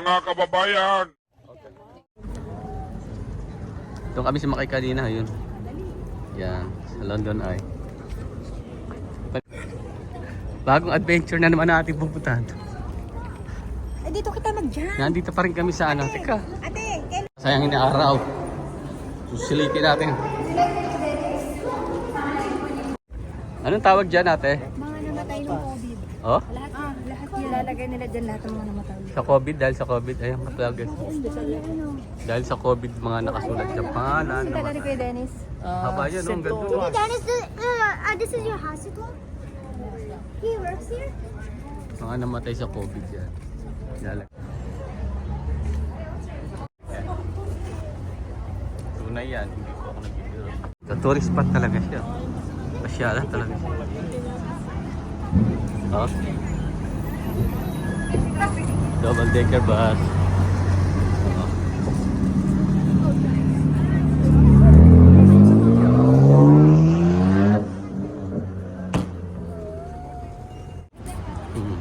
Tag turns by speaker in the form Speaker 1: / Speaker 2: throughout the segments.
Speaker 1: Mga kababayan!
Speaker 2: Doon kami sumakay kanina, yun. Yan, sa London Eye. Bagong adventure na naman natin pupuntahan.
Speaker 3: Eh, dito kita mag-jump.
Speaker 2: Nandito pa rin kami sa ano. Teka,
Speaker 3: Ate,
Speaker 2: sayang na araw. Susilikin natin. Anong tawag dyan, ate?
Speaker 3: mga namatay ng COVID.
Speaker 2: Oh?
Speaker 3: Lahat nilalagay nila dyan lahat ng mga namatay.
Speaker 2: Sa COVID, dahil sa COVID. Ayun, katawag. Dahil sa COVID, mga nakasulat sa pangalan.
Speaker 3: Taga ni Kuya Dennis.
Speaker 2: Haba yan, oh, ang ganda.
Speaker 4: Dennis, this is your hospital? He works here?
Speaker 2: Mga namatay sa COVID yan. Yalag. Tunay yan, hindi ko ako nag-video. Sa tourist spot talaga siya. Pasyalan talaga siya. Oh. Double decker bus. Oh. Hmm.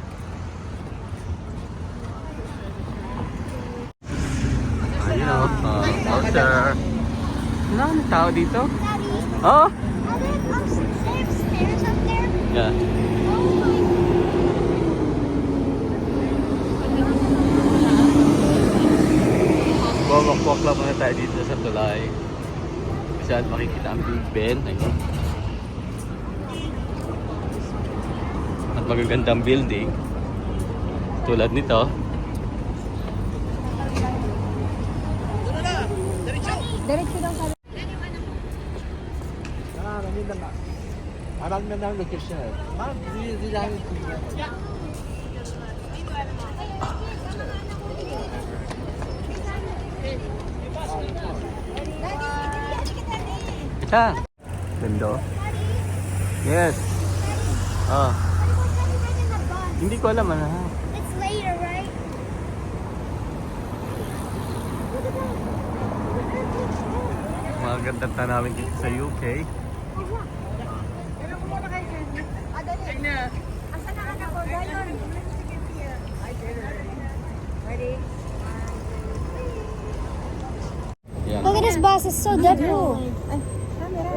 Speaker 2: Ayun o. Oh, sir. Wala ang tao dito? Oh?
Speaker 4: Are there stairs up there?
Speaker 2: Yeah. Walk lang muna tayo dito sa tulay. Kasi at makikita ang Big Ben. Ayun. At magagandang building. Tulad nito.
Speaker 3: Diretso daw sa
Speaker 5: 알았면 난 로케이션. 막 니랑
Speaker 2: Ika. Ganda. Yes. Ah. Hindi ko alam ano.
Speaker 4: It's later, right?
Speaker 2: Mga gandang tanawin dito sa UK.
Speaker 3: Asan na anak ko? Gayon. Ready?
Speaker 2: Yan.
Speaker 4: Look at this bus, it's so different.
Speaker 3: Ay, camera.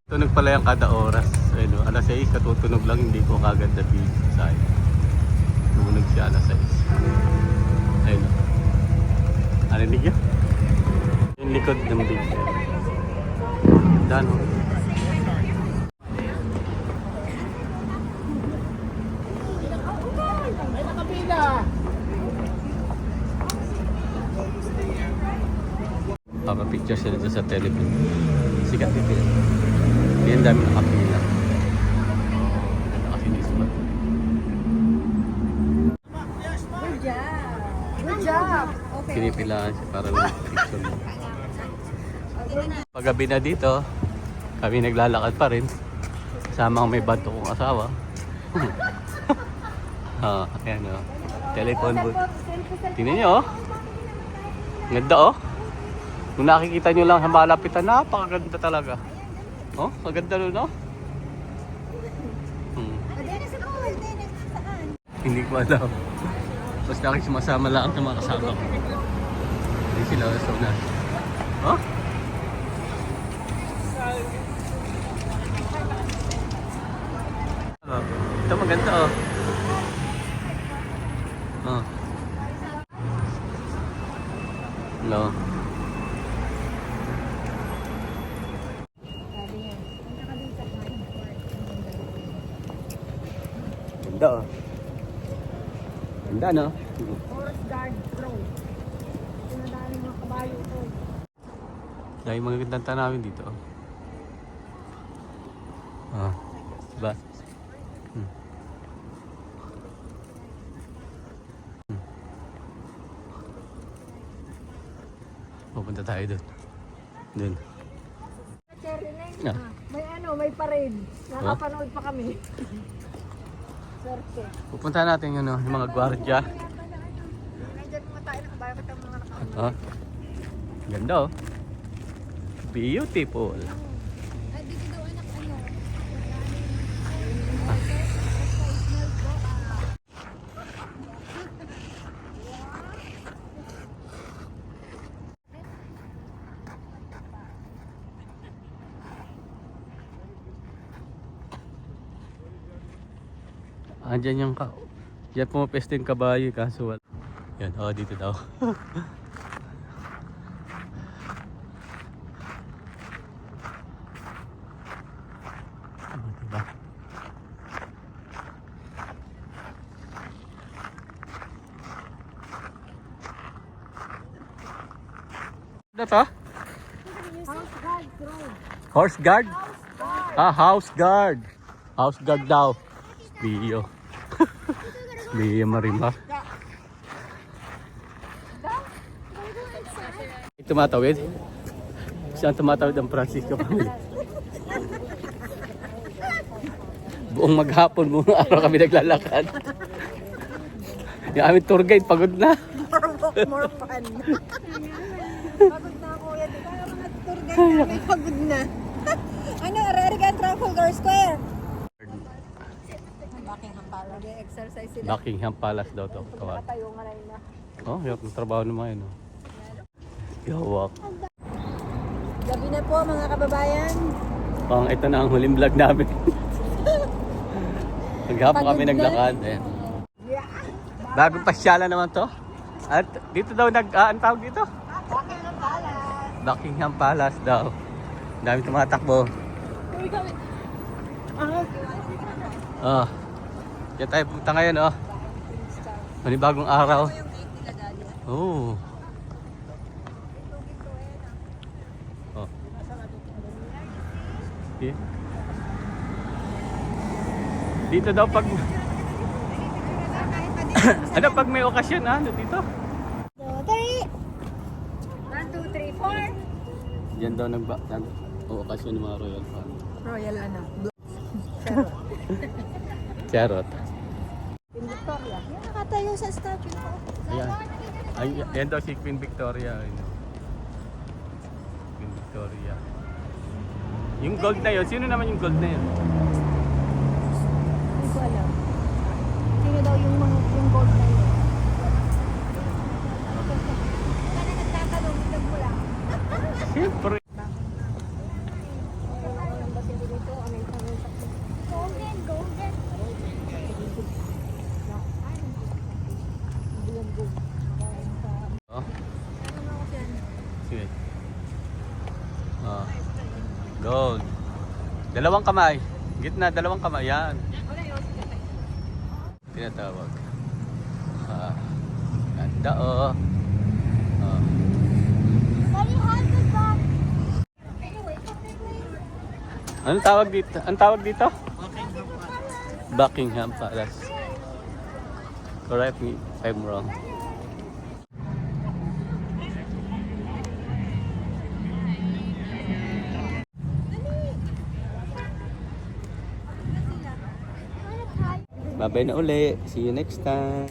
Speaker 2: Tunog pala yung kada oras. Ayun, no? Alas 6 katutunog lang, hindi ko kagad na bill sa akin. Tumunog siya alas 6. Ayun. No? Narinig niyo? Yung likod ng big Ben. Dano. Picture sila dyan sa telephone. Sikat dito yan. Hindi ang dami nakapila. Nakasinisma.
Speaker 3: Good job. Good job. Okay.
Speaker 2: Pinipilaan siya para lang picture mo. Paggabi na dito, kami naglalakad pa rin. Kasama ang may bato kong asawa. Ayan o. Telephone booth. Tingnan nyo o. Ganda o. Kung nakikita nyo lang sa malapitan, napakaganda talaga. Oh, maganda nun, no?
Speaker 3: Dennis, ako. Dennis, saan?
Speaker 2: Hindi ko alam. Basta aking sumasama lang ng mga kasama ko. Hindi sila sa una. Oh? Oh, ito maganda, oh. Oh. Hello. Ganda, oh. Ganda, no?
Speaker 3: Forest Guard Pro. Sinadali mga kabayo ko.
Speaker 2: Dahil magagandang tanawin dito, oh. Ah, diba? Pupunta tayo doon. Doon.
Speaker 3: Cherry Lane.
Speaker 2: Ah.
Speaker 3: May may parade. Nakapanood pa kami. Swerte.
Speaker 2: Pupunta natin yun, yung mga gwardiya.
Speaker 3: Nandiyan mga tayo, nakabayo kita mga nakaano.
Speaker 2: Oh. Ganda, oh. Beautiful.
Speaker 3: Ay, dito daw anak ano.
Speaker 2: Andyan yung diyan pumapeste yung kabayo kaso wala. Yan, dito daw. Diba? Ano to?
Speaker 3: House guard road.
Speaker 2: Horse guard? House guard. House guard daw. Bio. Bio Marimar. Tumatawid? Saan tumatawid ang Francisco family? Buong maghapon, buong araw kami naglalakad. Yung aming tour guide, pagod na.
Speaker 3: More fun. Pagod na ako yan. Kaya mga tour guide namin pagod na. Ano, Rarigan Trafalgar Square. Buckingham Palace. Exercise sila.
Speaker 2: Buckingham Palace daw to. Tawag.
Speaker 3: Tayo nga rin na.
Speaker 2: Oh, yung trabaho naman yun. Oh. Yawak.
Speaker 3: Gabi na po mga kababayan.
Speaker 2: Ito na ang huling vlog namin. Maghapon kami
Speaker 3: Pagod na.
Speaker 2: naglakad. Eh. Bagong pasyalan naman to. At dito daw ang tawag dito?
Speaker 3: Buckingham Palace.
Speaker 2: Buckingham Palace daw. Ang dami tumatakbo.
Speaker 3: Uy, kami.
Speaker 2: Yan tayo punta ngayon, oh. Manibagong araw. Oh. Yeah. Dito daw pag ano pag may okasyon dito?
Speaker 3: 1, 2, 3, 4.
Speaker 2: Diyan daw okasyon ng mga royal family.
Speaker 3: Royal ano?
Speaker 2: Charot.
Speaker 3: In Victoria. Yan nakatayo sa statue ko.
Speaker 2: Ayan. Ayan daw si Queen Victoria. Ayun. Queen Victoria. Yung gold na yun, sino naman yung gold na yun?
Speaker 3: Hindi ko alam. Sino daw yung gold na yun? Wala na nagtatanong, hindi mo lang.
Speaker 2: Siyempre.
Speaker 4: Golden.
Speaker 2: Oh. Sige. Gold. Dalawang kamay. Gitna, dalawang kamay. Yan. Tinatawag. Ganda oh.
Speaker 4: Daddy has the dog.
Speaker 2: Anong tawag dito? Anong tawag dito? Buckingham Palace. Correct me if I'm wrong. Babay na uli. See you next time.